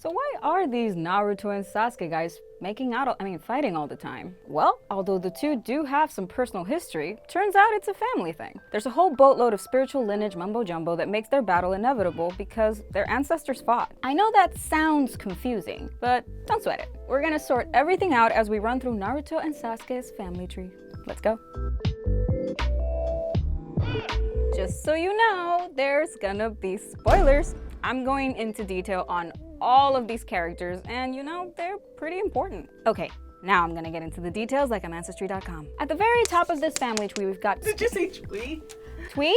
So why are these Naruto and Sasuke guys fighting all the time? Well, although the two do have some personal history, turns out it's a family thing. There's a whole boatload of spiritual lineage mumbo-jumbo that makes their battle inevitable because their ancestors fought. I know that sounds confusing, but don't sweat it. We're gonna sort everything out as we run through Naruto and Sasuke's family tree. Let's go. Just so you know, there's gonna be spoilers. I'm going into detail on all of these characters, and you know, they're pretty important. Okay, now I'm gonna get into the details like I'm Ancestry.com. At the very top of this family tree, we've got... Did you say tree? Tweet?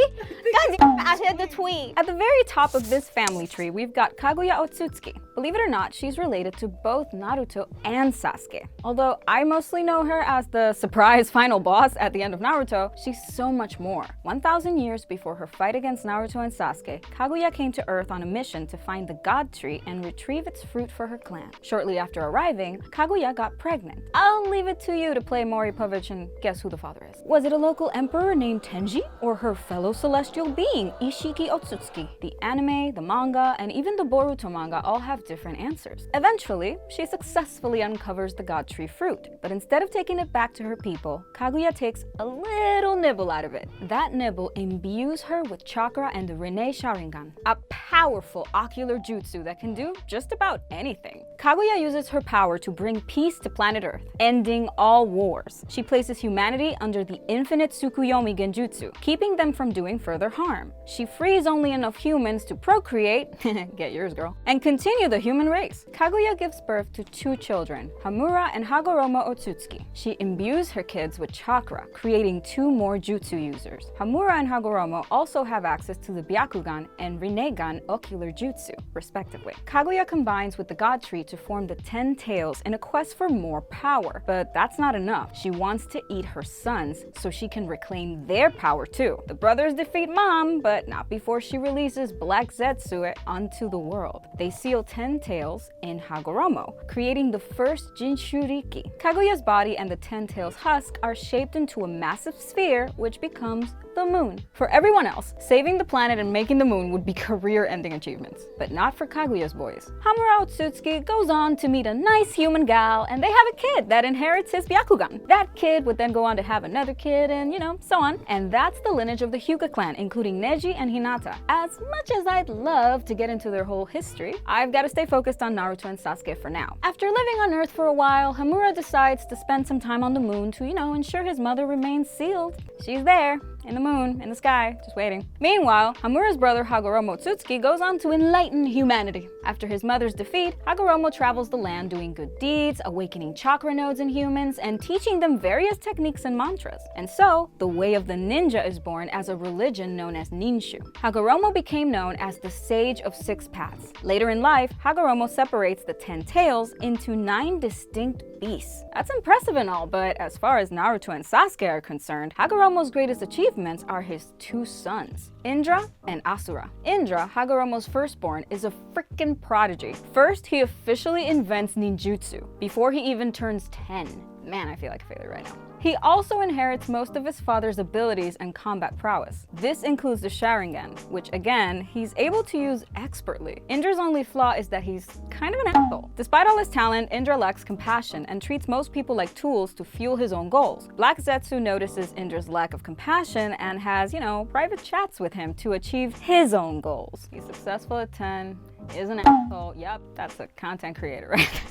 I said the tweet. At the very top of this family tree, we've got Kaguya Otsutsuki. Believe it or not, she's related to both Naruto and Sasuke. Although I mostly know her as the surprise final boss at the end of Naruto, she's so much more. 1,000 years before her fight against Naruto and Sasuke, Kaguya came to Earth on a mission to find the God Tree and retrieve its fruit for her clan. Shortly after arriving, Kaguya got pregnant. I'll leave it to you to play Mori Povich and guess who the father is. Was it a local emperor named Tenji, or her fellow celestial being, Ishiki Otsutsuki? The anime, the manga, and even the Boruto manga all have different answers. Eventually, she successfully uncovers the God Tree fruit, but instead of taking it back to her people, Kaguya takes a little nibble out of it. That nibble imbues her with chakra and the Rinne Sharingan, a powerful ocular jutsu that can do just about anything. Kaguya uses her power to bring peace to planet Earth, ending all wars. She places humanity under the infinite Tsukuyomi Genjutsu, keeping them from doing further harm. She frees only enough humans to procreate, get yours girl, and continue the human race. Kaguya gives birth to 2 children, Hamura and Hagoromo Otsutsuki. She imbues her kids with chakra, creating 2 more jutsu users. Hamura and Hagoromo also have access to the Byakugan and Rinnegan ocular jutsu, respectively. Kaguya combines with the God Tree to form the 10 Tails in a quest for more power, but that's not enough. She wants to eat her sons so she can reclaim their power too. The brothers defeat Mom, but not before she releases Black Zetsue onto the world. They seal 10 Tails in Hagoromo, creating the first Jinchuriki. Kaguya's body and the 10 Tails husk are shaped into a massive sphere, which becomes the moon. For everyone else, saving the planet and making the moon would be career-ending achievements, but not for Kaguya's boys. Hamura Otsutsuki goes on to meet a nice human gal, and they have a kid that inherits his Byakugan. That kid would then go on to have another kid, and you know, so on. And that's the lineage of the Hyuga clan, including Neji and Hinata. As much as I'd love to get into their whole history, I've got to stay focused on Naruto and Sasuke for now. After living on Earth for a while, Hamura decides to spend some time on the moon to, ensure his mother remains sealed. She's there, in the moon, in the sky, just waiting. Meanwhile, Hamura's brother Hagoromo Otsutsuki goes on to enlighten humanity. After his mother's defeat, Hagoromo travels the land doing good deeds, awakening chakra nodes in humans, and teaching them various techniques and mantras. And so, the way of the ninja is born as a religion known as Ninshu. Hagoromo became known as the Sage of 6 Paths. Later in life, Hagoromo separates the 10 Tails into 9 distinct beasts. That's impressive and all, but as far as Naruto and Sasuke are concerned, Hagoromo's greatest achievements are his 2 sons, Indra and Asura. Indra, Hagoromo's firstborn, is a freaking prodigy. First, he officially invents ninjutsu before he even turns 10. Man, I feel like a failure right now. He also inherits most of his father's abilities and combat prowess. This includes the Sharingan, which again, he's able to use expertly. Indra's only flaw is that he's kind of an asshole. Despite all his talent, Indra lacks compassion and treats most people like tools to fuel his own goals. Black Zetsu notices Indra's lack of compassion and has, private chats with him to achieve his own goals. He's successful at 10, is an asshole. Yep, that's a content creator, right?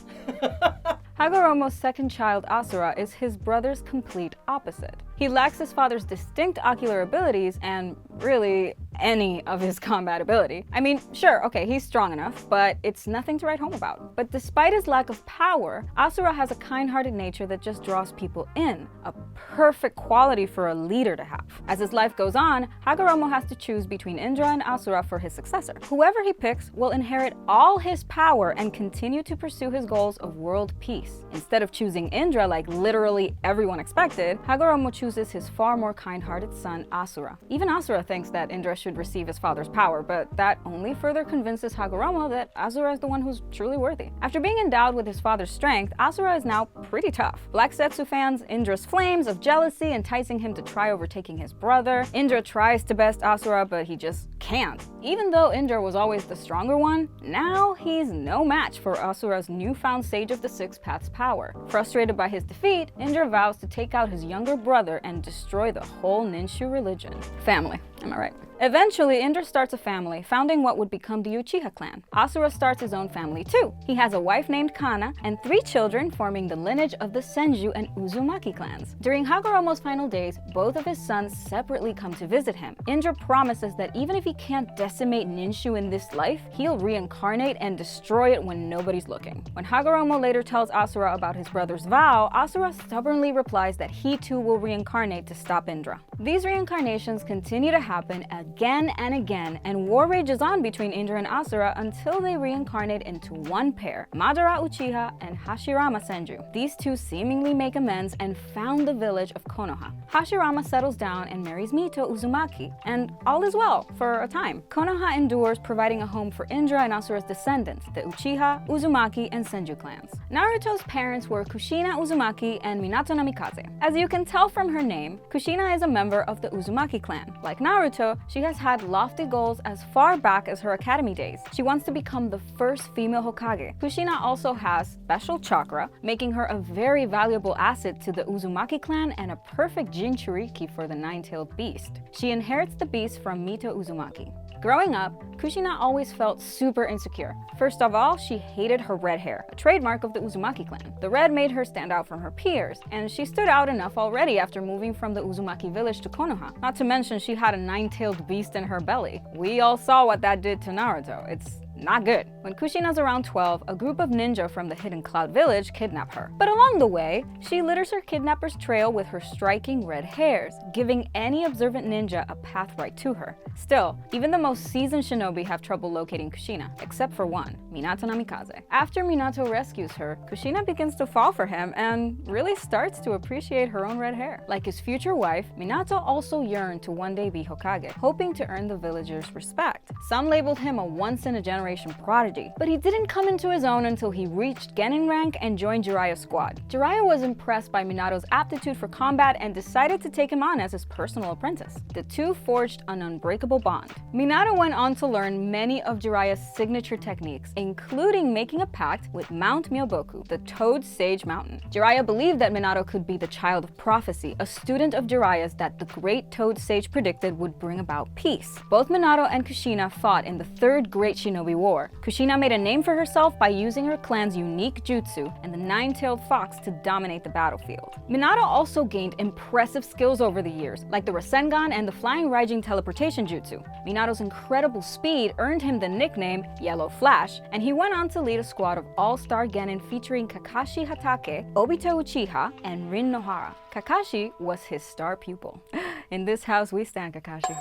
Hagoromo's second child, Asura, is his brother's complete opposite. He lacks his father's distinct ocular abilities and, really, any of his combat ability. I mean, sure, okay, he's strong enough, but it's nothing to write home about. But despite his lack of power, Asura has a kind-hearted nature that just draws people in, a perfect quality for a leader to have. As his life goes on, Hagoromo has to choose between Indra and Asura for his successor. Whoever he picks will inherit all his power and continue to pursue his goals of world peace. Instead of choosing Indra like literally everyone expected, Hagoromo chooses his far more kind-hearted son, Asura. Even Asura thinks that Indra should receive his father's power, but that only further convinces Hagoromo that Asura is the one who's truly worthy. After being endowed with his father's strength, Asura is now pretty tough. Black Zetsu fans Indra's flames of jealousy enticing him to try overtaking his brother. Indra tries to best Asura, but he just can't. Even though Indra was always the stronger one, now he's no match for Asura's newfound Sage of the Six Paths power. Frustrated by his defeat, Indra vows to take out his younger brother and destroy the whole Ninshu religion. Family, am I right? Eventually, Indra starts a family, founding what would become the Uchiha clan. Asura starts his own family too. He has a wife named Kana and 3 children, forming the lineage of the Senju and Uzumaki clans. During Hagoromo's final days, both of his sons separately come to visit him. Indra promises that even if he can't decimate Ninshu in this life, he'll reincarnate and destroy it when nobody's looking. When Hagoromo later tells Asura about his brother's vow, Asura stubbornly replies that he too will reincarnate to stop Indra. These reincarnations continue to happen again and again, and war rages on between Indra and Asura until they reincarnate into one pair, Madara Uchiha and Hashirama Senju. These two seemingly make amends and found the village of Konoha. Hashirama settles down and marries Mito Uzumaki, and all is well for a time. Konoha endures, providing a home for Indra and Asura's descendants, the Uchiha, Uzumaki, and Senju clans. Naruto's parents were Kushina Uzumaki and Minato Namikaze. As you can tell from her name, Kushina is a member of the Uzumaki clan. Like Naruto, she has had lofty goals as far back as her academy days. She wants to become the first female Hokage. Kushina also has special chakra, making her a very valuable asset to the Uzumaki clan and a perfect Jinchuriki for the nine-tailed beast. She inherits the beast from Mito Uzumaki. Growing up, Kushina always felt super insecure. First of all, she hated her red hair, a trademark of the Uzumaki clan. The red made her stand out from her peers, and she stood out enough already after moving from the Uzumaki village to Konoha. Not to mention she had a nine-tailed beast in her belly. We all saw what that did to Naruto. It's not good. When Kushina's around 12, a group of ninja from the Hidden Cloud village kidnap her. But along the way, she litters her kidnapper's trail with her striking red hairs, giving any observant ninja a path right to her. Still, even the most seasoned shinobi have trouble locating Kushina, except for one, Minato Namikaze. After Minato rescues her, Kushina begins to fall for him and really starts to appreciate her own red hair. Like his future wife, Minato also yearned to one day be Hokage, hoping to earn the villagers' respect. Some labeled him a once-in-a-generation prodigy, but he didn't come into his own until he reached Genin rank and joined Jiraiya's squad. Jiraiya was impressed by Minato's aptitude for combat and decided to take him on as his personal apprentice. The two forged an unbreakable bond. Minato went on to learn many of Jiraiya's signature techniques, including making a pact with Mount Myoboku, the Toad Sage Mountain. Jiraiya believed that Minato could be the child of prophecy, a student of Jiraiya's that the great Toad Sage predicted would bring about peace. Both Minato and Kushina fought in the Third Great Shinobi War. Kushina made a name for herself by using her clan's unique jutsu and the nine-tailed fox to dominate the battlefield. Minato also gained impressive skills over the years, like the Rasengan and the Flying Raijin teleportation jutsu. Minato's incredible speed earned him the nickname Yellow Flash, and he went on to lead a squad of all-star Genin featuring Kakashi Hatake, Obito Uchiha, and Rin Nohara. Kakashi was his star pupil. In this house, we stand Kakashi.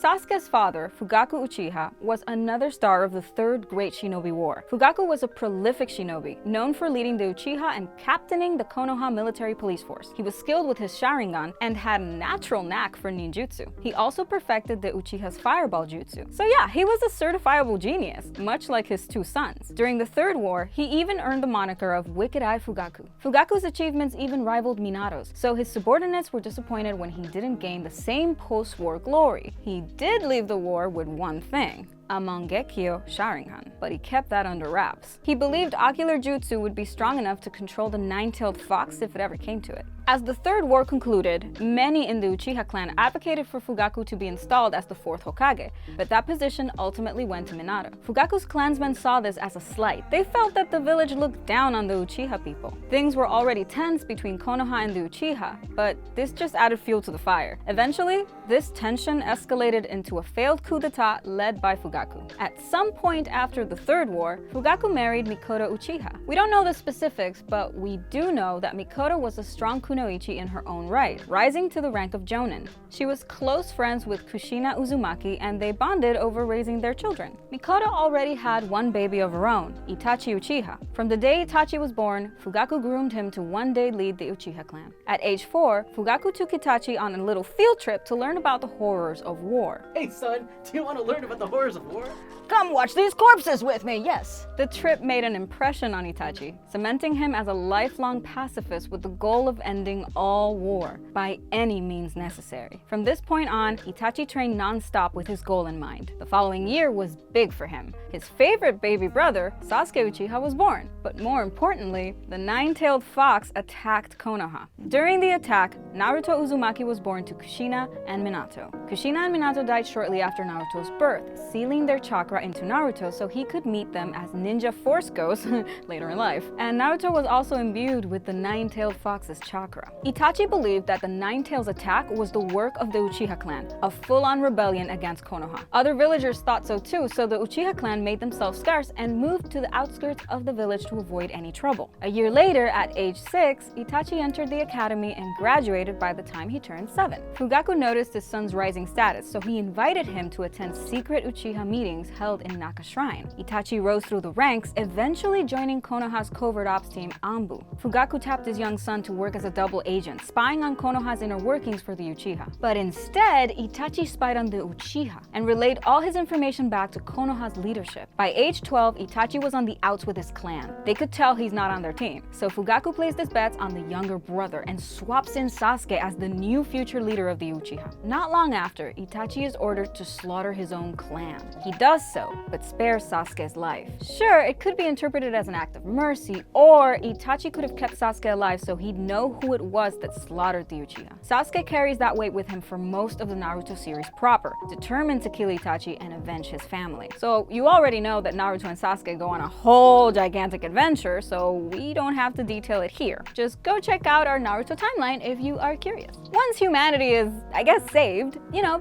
Sasuke's father, Fugaku Uchiha, was another star of the Third Great Shinobi War. Fugaku was a prolific shinobi, known for leading the Uchiha and captaining the Konoha military police force. He was skilled with his Sharingan and had a natural knack for ninjutsu. He also perfected the Uchiha's fireball jutsu. So yeah, he was a certifiable genius, much like his two sons. During the Third War, he even earned the moniker of Wicked Eye Fugaku. Fugaku's achievements even rivaled Minato's, so his subordinates were disappointed when he didn't gain the same post-war glory. He did leave the war with one thing: a Mangekyo Sharingan, but he kept that under wraps. He believed ocular jutsu would be strong enough to control the nine-tailed fox if it ever came to it. As the Third War concluded, many in the Uchiha clan advocated for Fugaku to be installed as the fourth Hokage, but that position ultimately went to Minato. Fugaku's clansmen saw this as a slight. They felt that the village looked down on the Uchiha people. Things were already tense between Konoha and the Uchiha, but this just added fuel to the fire. Eventually, this tension escalated into a failed coup d'etat led by Fugaku. Fugaku. At some point after the Third War, Fugaku married Mikoto Uchiha. We don't know the specifics, but we do know that Mikoto was a strong kunoichi in her own right, rising to the rank of jonin. She was close friends with Kushina Uzumaki, and they bonded over raising their children. Mikoto already had one baby of her own, Itachi Uchiha. From the day Itachi was born, Fugaku groomed him to one day lead the Uchiha clan. At age 4, Fugaku took Itachi on a little field trip to learn about the horrors of war. Hey son, do you want to learn about the horrors of war? Come watch these corpses with me, yes. The trip made an impression on Itachi, cementing him as a lifelong pacifist with the goal of ending all war by any means necessary. From this point on, Itachi trained non-stop with his goal in mind. The following year was big for him. His favorite baby brother, Sasuke Uchiha, was born. But more importantly, the nine-tailed fox attacked Konoha. During the attack, Naruto Uzumaki was born to Kushina and Minato. Kushina and Minato died shortly after Naruto's birth, sealing their chakra into Naruto so he could meet them as ninja force ghosts later in life. And Naruto was also imbued with the nine-tailed fox's chakra. Itachi believed that the nine-tails attack was the work of the Uchiha clan, a full-on rebellion against Konoha. Other villagers thought so too, so the Uchiha clan made themselves scarce and moved to the outskirts of the village to avoid any trouble. A year later, at age 6, Itachi entered the academy and graduated by the time he turned 7. Fugaku noticed his son's rising status, so he invited him to attend secret Uchiha meetings held in Naka Shrine. Itachi rose through the ranks, eventually joining Konoha's covert ops team, Anbu. Fugaku tapped his young son to work as a double agent, spying on Konoha's inner workings for the Uchiha. But instead, Itachi spied on the Uchiha and relayed all his information back to Konoha's leadership. By age 12, Itachi was on the outs with his clan. They could tell he's not on their team. So Fugaku placed his bets on the younger brother and swaps in Sasuke as the new future leader of the Uchiha. Not long after, Itachi is ordered to slaughter his own clan. He does so, but spares Sasuke's life. Sure, it could be interpreted as an act of mercy, or Itachi could have kept Sasuke alive so he'd know who it was that slaughtered the Uchiha. Sasuke carries that weight with him for most of the Naruto series proper, determined to kill Itachi and avenge his family. So you already know that Naruto and Sasuke go on a whole gigantic adventure, so we don't have to detail it here. Just go check out our Naruto timeline if you are curious. Once humanity is, I guess, saved,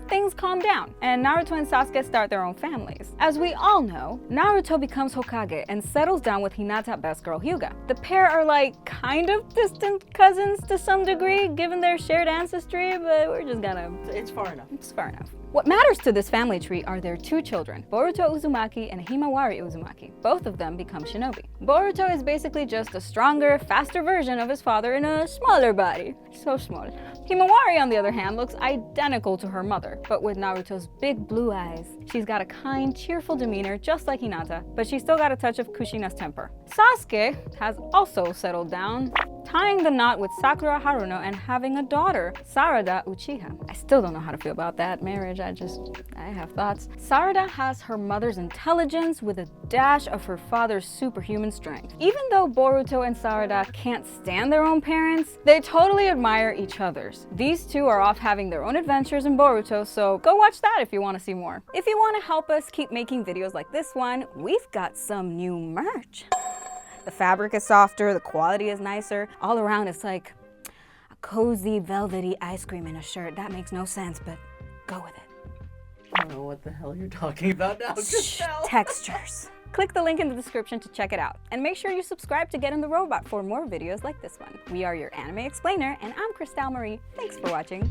things calm down, and Naruto and Sasuke start their own families. As we all know, Naruto becomes Hokage and settles down with Hinata best girl Hyuga. The pair are like kind of distant cousins to some degree, given their shared ancestry, but we're just gonna... It's far enough. It's far enough. What matters to this family tree are their two children, Boruto Uzumaki and Himawari Uzumaki. Both of them become shinobi. Boruto is basically just a stronger, faster version of his father in a smaller body. So small. Himawari, on the other hand, looks identical to her mother, but with Naruto's big blue eyes. She's got a kind, cheerful demeanor, just like Hinata, but she's still got a touch of Kushina's temper. Sasuke has also settled down, tying the knot with Sakura Haruno and having a daughter, Sarada Uchiha. I still don't know how to feel about that marriage. I have thoughts. Sarada has her mother's intelligence with a dash of her father's superhuman strength. Even though Boruto and Sarada can't stand their own parents, they totally admire each other's. These two are off having their own adventures in Boruto, so go watch that if you want to see more. If you want to help us keep making videos like this one, we've got some new merch. The fabric is softer, the quality is nicer. All around it's like a cozy, velvety ice cream in a shirt. That makes no sense, but go with it. I don't know what the hell you're talking about now. Just now. Textures. Click the link in the description to check it out. And make sure you subscribe to GetintheRobot for more videos like this one. We are your anime explainer, and I'm Crystal Marie. Thanks for watching.